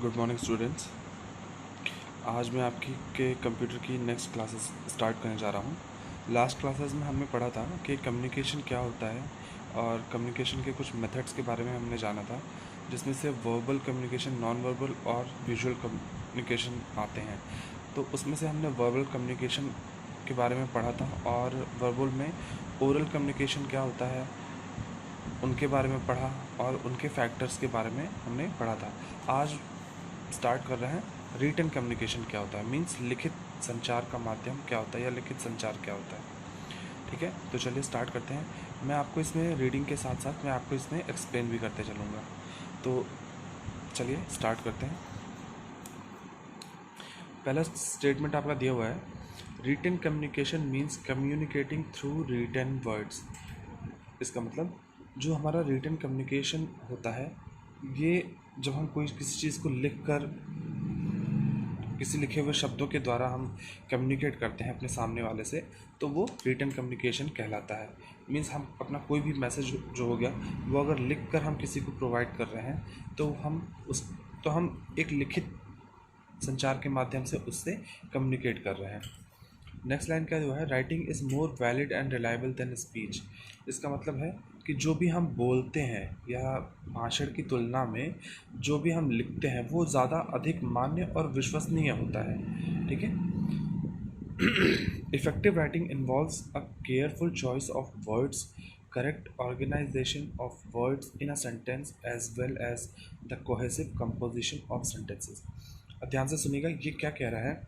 Good morning students. आज मैं आपकी के कंप्यूटर की नेक्स्ट क्लासेस स्टार्ट करने जा रहा हूँ। लास्ट क्लासेस में हमने पढ़ा था कि कम्युनिकेशन क्या होता है और कम्युनिकेशन के कुछ मेथड्स के बारे में हमने जाना था, जिसमें से वर्बल कम्युनिकेशन, नॉन वर्बल और विजुअल कम्युनिकेशन आते हैं। तो उसमें से हमने वर्बल कम्युनिकेशन के बारे में पढ़ा था और वर्बल में ओरल कम्युनिकेशन क्या होता है उनके बारे में पढ़ा और उनके फैक्टर्स के बारे में हमने पढ़ा था। आज स्टार्ट कर रहे हैं रिटन कम्युनिकेशन क्या होता है, मीन्स लिखित संचार का माध्यम क्या होता है या लिखित संचार क्या होता है। ठीक है, तो चलिए स्टार्ट करते हैं। मैं आपको इसमें रीडिंग के साथ साथ मैं आपको इसमें एक्सप्लेन भी करते चलूँगा। तो चलिए स्टार्ट करते हैं। पहला स्टेटमेंट आपका दिया हुआ है, written communication means communicating through written words. इसका मतलब जो हमारा रिटन कम्युनिकेशन होता है, ये जब हम कोई किसी चीज़ को लिख कर किसी लिखे हुए शब्दों के द्वारा हम कम्युनिकेट करते हैं अपने सामने वाले से, तो वो रिटन कम्युनिकेशन कहलाता है। मीन्स हम अपना कोई भी मैसेज जो हो गया वो अगर लिख कर हम किसी को प्रोवाइड कर रहे हैं तो हम एक लिखित संचार के माध्यम से उससे कम्युनिकेट कर रहे हैं। नेक्स्ट लाइन क्या जो है, writing is more valid and reliable then speech. इसका मतलब है कि जो भी हम बोलते हैं या भाषण की तुलना में जो भी हम लिखते हैं वो ज़्यादा अधिक मान्य और विश्वसनीय होता है। ठीक है। Effective writing involves a careful choice of words, correct organisation of words in a sentence as well as the cohesive composition of sentences. ध्यान से सुनिएगा, ये क्या कह रहा है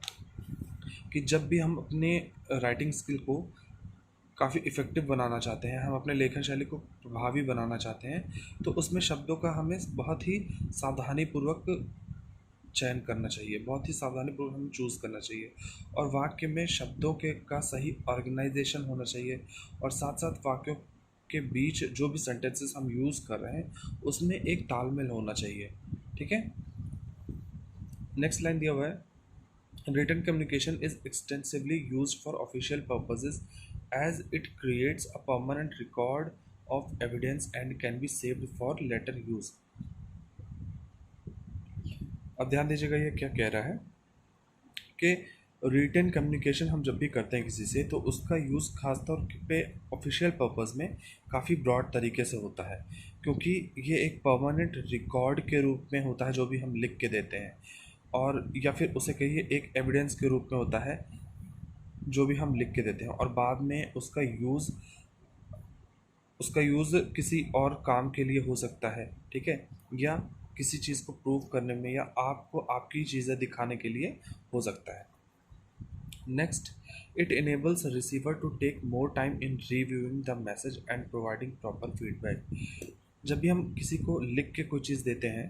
कि जब भी हम अपने राइटिंग स्किल को काफ़ी इफ़ेक्टिव बनाना चाहते हैं, हम अपने लेखन शैली को प्रभावी बनाना चाहते हैं, तो उसमें शब्दों का हमें बहुत ही सावधानीपूर्वक चयन करना चाहिए, बहुत ही सावधानीपूर्वक हमें चूज़ करना चाहिए। और वाक्य में शब्दों के का सही ऑर्गेनाइजेशन होना चाहिए और साथ साथ वाक्यों के बीच जो भी सेंटेंसेस हम यूज़ कर रहे हैं उसमें एक तालमेल होना चाहिए। ठीक है। नेक्स्ट लाइन दिया हुआ है, written communication is extensively used for official purposes as it creates a permanent record of evidence and can be saved for later use। अब ध्यान दीजिएगा ये क्या कह रहा है कि रिटन कम्युनिकेशन हम जब भी करते हैं किसी से, तो उसका यूज़ खासतौर पे ऑफिशियल पर्पस में काफ़ी ब्रॉड तरीके से होता है, क्योंकि ये एक परमानेंट रिकॉर्ड के रूप में होता है जो भी हम लिख के देते हैं, और या फिर उसे कहिए एक एविडेंस के रूप में होता है जो भी हम लिख के देते हैं, और बाद में उसका यूज़ किसी और काम के लिए हो सकता है। ठीक है, या किसी चीज़ को प्रूव करने में या आपको आपकी चीज़ें दिखाने के लिए हो सकता है। Next, it enables a receiver to take more time in reviewing the message and providing proper feedback। जब भी हम किसी को लिख के कोई चीज़ देते हैं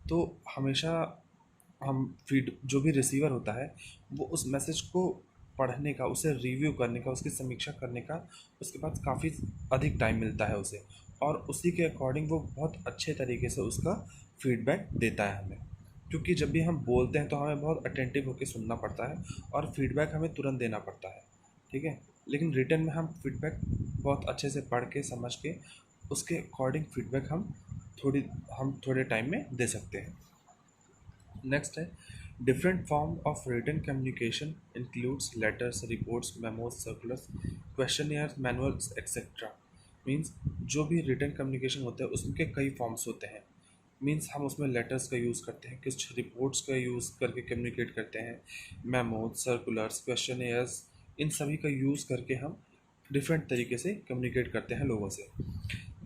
तो हमेशा हम फीड जो भी रिसीवर होता है वो उस मैसेज को पढ़ने का, उसे रिव्यू करने का, उसकी समीक्षा करने का उसके बाद काफ़ी अधिक टाइम मिलता है उसे, और उसी के अकॉर्डिंग वो बहुत अच्छे तरीके से उसका फीडबैक देता है हमें। क्योंकि जब भी हम बोलते हैं तो हमें बहुत अटेंटिव होकर सुनना पड़ता है और फीडबैक हमें तुरंत देना पड़ता है। ठीक है, लेकिन रिटर्न में हम फीडबैक बहुत अच्छे से पढ़ के समझ के उसके अकॉर्डिंग फीडबैक हम थोड़े टाइम में दे सकते हैं। नेक्स्ट है, different form of written communication includes letters, reports, memos, circulars, questionnaire, manuals etcetera. Means जो भी रिटन कम्युनिकेशन होता है उसके कई फॉर्म्स होते हैं। मीन्स हम उसमें लेटर्स का यूज़ करते हैं, कुछ रिपोर्ट्स का यूज़ करके कम्युनिकेट करते हैं, मेमोज, सर्कुलर्स, क्वेश्चनियर्स, इन सभी का यूज़ करके हम डिफरेंट तरीके से कम्युनिकेट करते हैं लोगों से।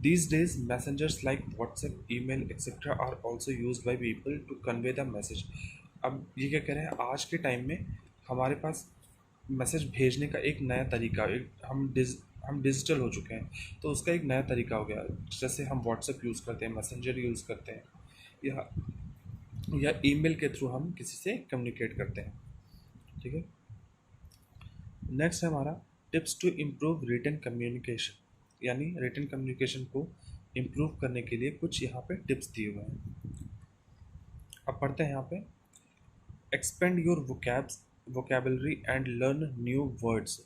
These days, messengers like WhatsApp, email, etc. are also used by people to convey the message। अब ये क्या कह रहे हैं, आज के टाइम में हमारे पास मैसेज भेजने का एक नया तरीका, हम डिजिटल हो चुके हैं, तो उसका एक नया तरीका हो गया। जैसे हम WhatsApp यूज़ करते हैं, मैसेंजर यूज़ करते हैं, या ईमेल के थ्रू हम किसी से कम्युनिकेट करते हैं। ठीक है। नेक्स्ट है हमारा tips to improve written communication, यानी रिटन कम्युनिकेशन को इम्प्रूव करने के लिए कुछ यहाँ पे टिप्स दिए हुए हैं। अब पढ़ते हैं यहाँ पे, expand your vocabulary and learn new words.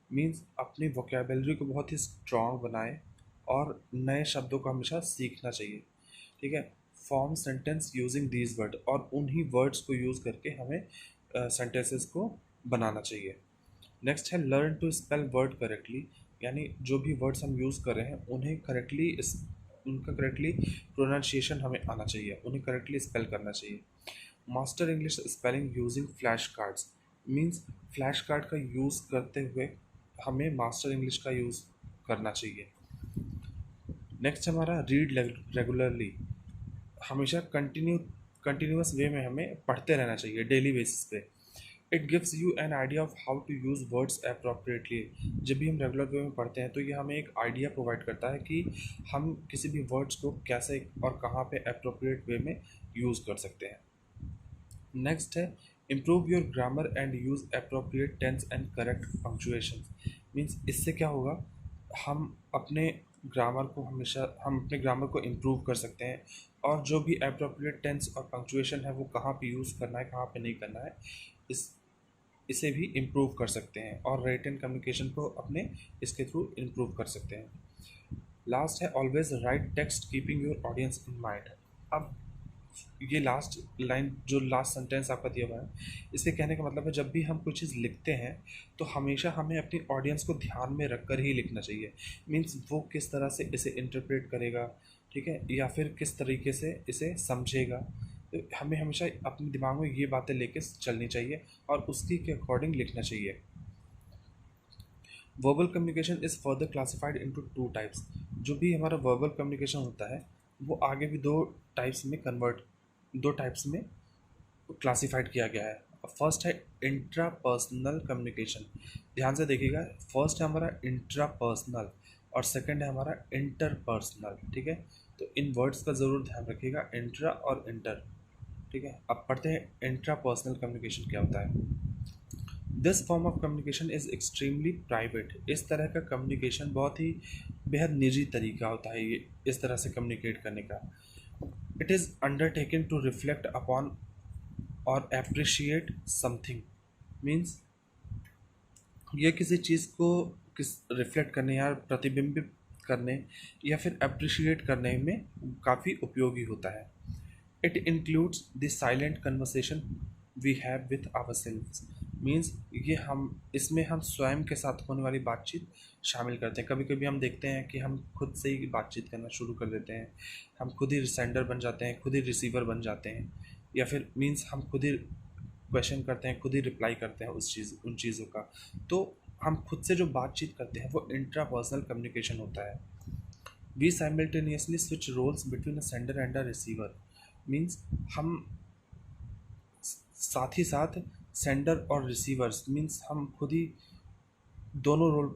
Means अपनी वोकेबलरी को बहुत ही स्ट्रॉन्ग बनाएं और नए शब्दों को हमेशा सीखना चाहिए। ठीक है। Form sentence using these word, और उन्हीं वर्ड्स को यूज़ करके हमें सेंटेंसेस को बनाना चाहिए। नेक्स्ट है learn to spell word correctly, यानी जो भी वर्ड्स हम यूज़ कर रहे हैं उन्हें करेक्टली उनका करेक्टली प्रोनाउंसिएशन हमें आना चाहिए, उन्हें करेक्टली स्पेल करना चाहिए। Master English spelling using flash cards, means flash card का यूज़ करते हुए हमें मास्टर इंग्लिश का यूज़ करना चाहिए। नेक्स्ट हमारा रीड रेगुलरली, हमेशा कंटिन्यूस वे में हमें पढ़ते रहना चाहिए डेली बेसिस पे। It gives you an idea of how to use words appropriately, जब भी हम रेगुलर वे में पढ़ते हैं तो ये हमें एक आइडिया प्रोवाइड करता है कि हम किसी भी वर्ड्स को कैसे और कहाँ पे अप्रोप्रिएट वे में यूज़ कर सकते हैं। नेक्स्ट है improve your grammar and use appropriate tense and correct punctuation, means इससे क्या होगा, हम अपने अपने ग्रामर को इम्प्रूव कर सकते हैं, और जो भी अप्रोप्रिएट टेंस और पंक्चुएशन है वो कहाँ पे यूज़ करना है कहाँ पे नहीं करना है, इसे भी इम्प्रूव कर सकते हैं, और रिटन कम्युनिकेशन को अपने इसके थ्रू इम्प्रूव कर सकते हैं। लास्ट है always right text keeping your audience in mind. अब ये लास्ट लाइन जो लास्ट सेंटेंस आपका दिया हुआ है, इसके कहने का मतलब है जब भी हम कोई चीज़ लिखते हैं तो हमेशा हमें अपनी ऑडियंस को ध्यान में रखकर ही लिखना चाहिए। मीन्स वो किस तरह से इसे इंटरप्रेट करेगा, ठीक है, या फिर किस तरीके से इसे समझेगा, तो हमें हमेशा अपने दिमाग में ये बातें लेके चलनी चाहिए और उसी के अकॉर्डिंग लिखना चाहिए। Verbal communication is further classified into two types. जो भी हमारा वर्बल कम्युनिकेशन होता है वो आगे भी दो टाइप्स में क्लासिफाइड किया गया है। फर्स्ट है इंट्रा पर्सनल कम्युनिकेशन, ध्यान से देखिएगा, फर्स्ट है हमारा इंट्रा पर्सनल और सेकंड है हमारा इंटर पर्सनल, ठीक है। तो इन वर्ड्स का ज़रूर ध्यान रखिएगा, इंट्रा और इंटर, ठीक है। अब पढ़ते हैं इंट्रा पर्सनल कम्युनिकेशन क्या होता है। This form of communication is extremely private, इस तरह का कम्युनिकेशन बहुत ही बेहद निजी तरीका होता है ये इस तरह से कम्युनिकेट करने का। It is undertaken to reflect upon और अप्रिशिएट समथिंग, मीन्स ये किसी चीज़ को रिफ्लेक्ट करने या प्रतिबिंबित करने या फिर अप्रिशिएट करने में काफ़ी उपयोगी होता है। It includes the silent conversation we have with ourselves, means ये इसमें हम स्वयं के साथ होने वाली बातचीत शामिल करते हैं। कभी कभी हम देखते हैं कि हम खुद से ही बातचीत करना शुरू कर देते हैं, हम खुद ही सेंडर बन जाते हैं, खुद ही रिसीवर बन जाते हैं, या फिर मीन्स हम खुद ही क्वेश्चन करते हैं, खुद ही रिप्लाई करते हैं उन चीज़ों का। तो हम खुद से जो बातचीत करते हैं वो इंट्रा पर्सनल कम्युनिकेशन होता है। We simultaneously switch roles between a sender and a receiver, means हम साथ ही साथ सेंडर और रिसीवर्स, मीन्स हम खुद ही दोनों रोल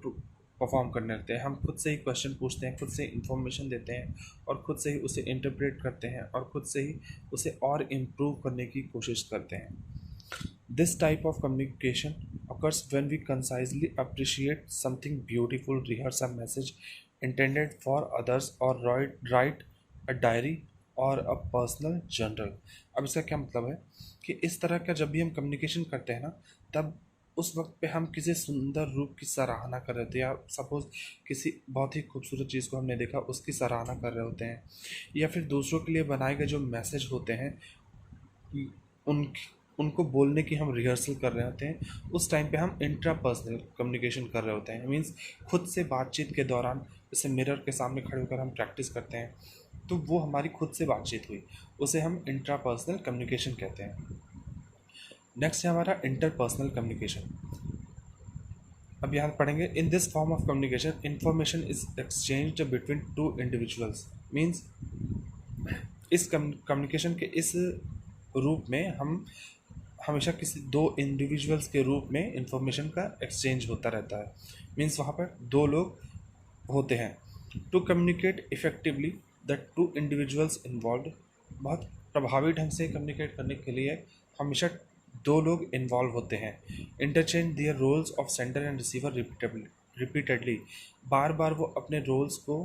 परफॉर्म करने लगते हैं। हम खुद से ही क्वेश्चन पूछते हैं, खुद से इंफॉर्मेशन देते हैं और खुद से ही उसे इंटरप्रेट करते हैं और खुद से ही उसे और इम्प्रूव करने की कोशिश करते हैं। This type of communication occurs when we concisely appreciate something beautiful, rehearse a message intended for others, or write a diary और अ पर्सनल जर्नल। अब इसका क्या मतलब है कि इस तरह का जब भी हम कम्युनिकेशन करते हैं ना, तब उस वक्त पे हम किसी सुंदर रूप की सराहना कर रहे होते हैं, या सपोज़ किसी बहुत ही खूबसूरत चीज़ को हमने देखा उसकी सराहना कर रहे होते हैं, या फिर दूसरों के लिए बनाए गए जो मैसेज होते हैं उन उनको बोलने की हम रिहर्सल कर रहे होते हैं। उस टाइम पे हम इंट्रा पर्सनल कम्युनिकेशन कर रहे होते हैं, मीन्स खुद से बातचीत के दौरान जैसे मिरर के सामने खड़े होकर हम प्रैक्टिस करते हैं, तो वो हमारी खुद से बातचीत हुई, उसे हम इंट्रा पर्सनल कम्युनिकेशन कहते हैं। नेक्स्ट है हमारा इंटर पर्सनल कम्युनिकेशन। अब यहाँ पढ़ेंगे, in this form of communication information is exchanged between two individuals, means इस कम्युनिकेशन के इस रूप में हम हमेशा किसी दो इंडिविजुअल्स के रूप में इंफॉर्मेशन का एक्सचेंज होता रहता है। मीन्स वहाँ पर दो लोग होते हैं। To communicate effectively the two individuals involve, बहुत प्रभावी ढंग से कम्युनिकेट करने के लिए हमेशा दो लोग इन्वॉल्व होते हैं। Interchange their roles of sender and receiver repeatedly, बार बार वो अपने रोल्स को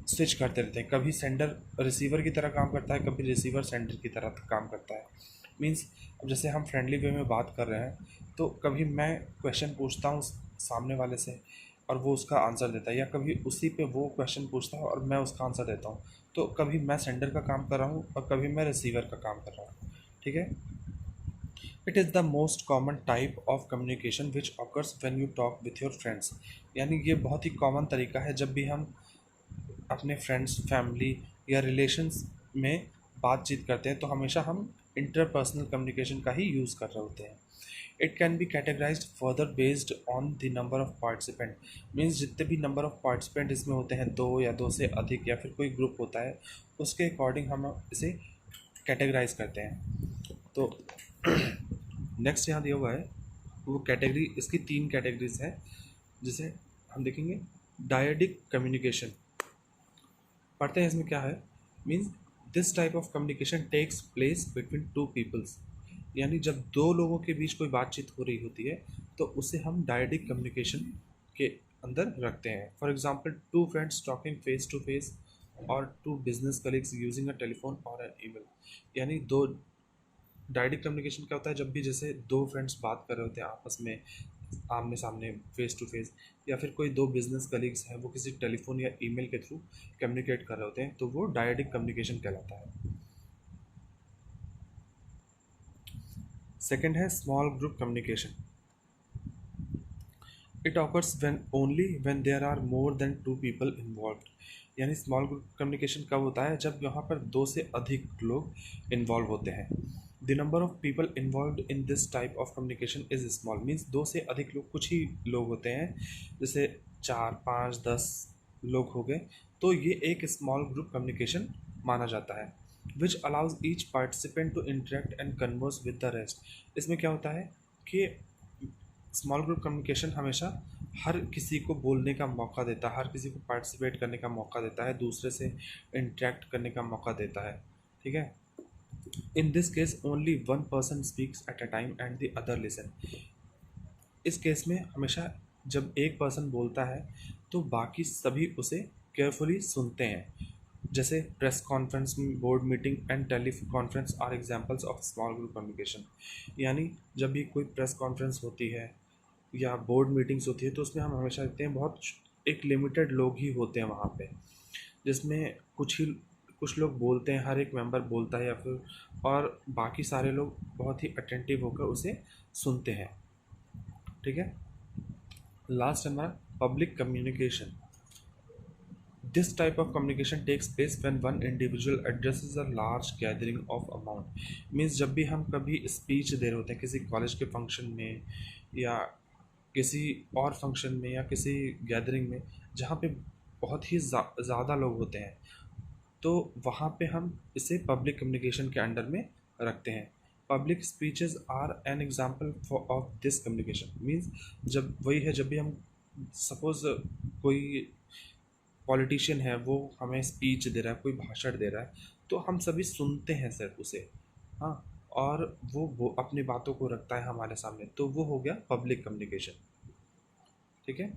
स्विच करते रहते हैं, कभी सेंडर रिसीवर की तरह काम करता है, कभी रिसीवर सेंडर की तरह काम करता है। मीन्स अब जैसे हम फ्रेंडली वे में बात कर रहे हैं तो कभी मैं क्वेश्चन पूछता हूँ सामने वाले से और वो उसका आंसर देता है, या कभी उसी पे वो क्वेश्चन पूछता है और मैं उसका आंसर देता हूँ। तो कभी मैं सेंडर का काम कर रहा हूँ और कभी मैं रिसीवर का काम कर रहा हूँ, ठीक है। It is the most common type of communication which occurs when you talk with your friends. यानी ये बहुत ही कॉमन तरीका है जब भी हम अपने फ्रेंड्स, फैमिली या रिलेशंस में बातचीत करते हैं तो हमेशा हम इंटरपर्सनल कम्युनिकेशन का ही यूज़ कर रहे होते हैं। It can be categorised further based on the number of participant. Means जितने भी नंबर ऑफ पार्टिसिपेंट इसमें होते हैं, दो या दो से अधिक या फिर कोई ग्रुप होता है, उसके अकॉर्डिंग हम इसे कैटेगराइज करते हैं। तो नेक्स्ट यहाँ दिया हुआ है वो कैटेगरी, इसकी तीन कैटेगरीज हैं जिसे हम देखेंगे। डायडिक कम्युनिकेशन, पढ़ते हैं इसमें क्या है। Means this type of communication takes place between two peoples. यानी जब दो लोगों के बीच कोई बातचीत हो रही होती है तो उसे हम डायडिक कम्युनिकेशन के अंदर रखते हैं। For example, two friends talking face to face और two business colleagues using a telephone और एन ईमेल। यानी दो, डायरेक्ट कम्युनिकेशन क्या होता है, जब भी जैसे दो फ्रेंड्स बात कर रहे होते हैं आपस में आमने सामने फेस टू फेस, या फिर कोई दो बिजनेस कलीग्स हैं वो किसी टेलीफोन या ईमेल के थ्रू कम्युनिकेट कर रहे होते हैं तो वो डायरेक्ट कम्युनिकेशन कहलाता है। सेकंड है small group communication. It occurs when only when there are more than two people involved. यानी स्मॉल ग्रुप कम्युनिकेशन कब होता है, जब यहाँ पर दो से अधिक लोग इन्वॉल्व होते हैं। The number of people involve in this type of communication is small. Means दो से अधिक लोग, कुछ ही लोग होते हैं, जैसे 4, 5, 10 लोग हो गए, तो ये एक स्मॉल ग्रुप कम्युनिकेशन माना जाता है। Which allows each participant to interact and converse with the rest. इसमें क्या होता है कि स्मॉल ग्रुप कम्युनिकेशन हमेशा हर किसी को बोलने का मौका देता है, हर किसी को पार्टिसिपेट करने का मौका देता है, दूसरे से इंटरेक्ट करने का मौका देता है, ठीक है। In this case only one person speaks at a time and the other listen. इस केस में हमेशा जब एक पर्सन बोलता है तो बाकी सभी उसे केयरफुली सुनते हैं। जैसे press conference, board meeting and tele conference are examples of small group communication. यानी जब भी कोई प्रेस कॉन्फ्रेंस होती है या बोर्ड मीटिंग्स होती है तो उसमें हम हमेशा देखते हैं बहुत एक लिमिटेड लोग ही होते हैं वहाँ पे, जिसमें कुछ लोग बोलते हैं, हर एक मेंबर बोलता है या फिर, और बाकी सारे लोग बहुत ही अटेंटिव होकर उसे सुनते हैं, ठीक है। लास्ट हमारा public communication. This type of communication takes place when one individual addresses a large gathering of amount. Means जब भी हम कभी स्पीच दे रहे होते हैं किसी कॉलेज के फंक्शन में या किसी और फंक्शन में या किसी गैदरिंग में जहाँ पे बहुत ही ज़्यादा लोग होते हैं, तो वहाँ पे हम इसे पब्लिक कम्युनिकेशन के अंडर में रखते हैं। Public speeches are an example for of this communication. Means जब वही है, जब भी हम सपोज कोई पॉलिटिशियन है वो हमें स्पीच दे रहा है, कोई भाषण दे रहा है, तो हम सभी सुनते हैं सर उसे, हाँ, और वो अपनी बातों को रखता है हमारे सामने, तो वो हो गया पब्लिक कम्युनिकेशन, ठीक है।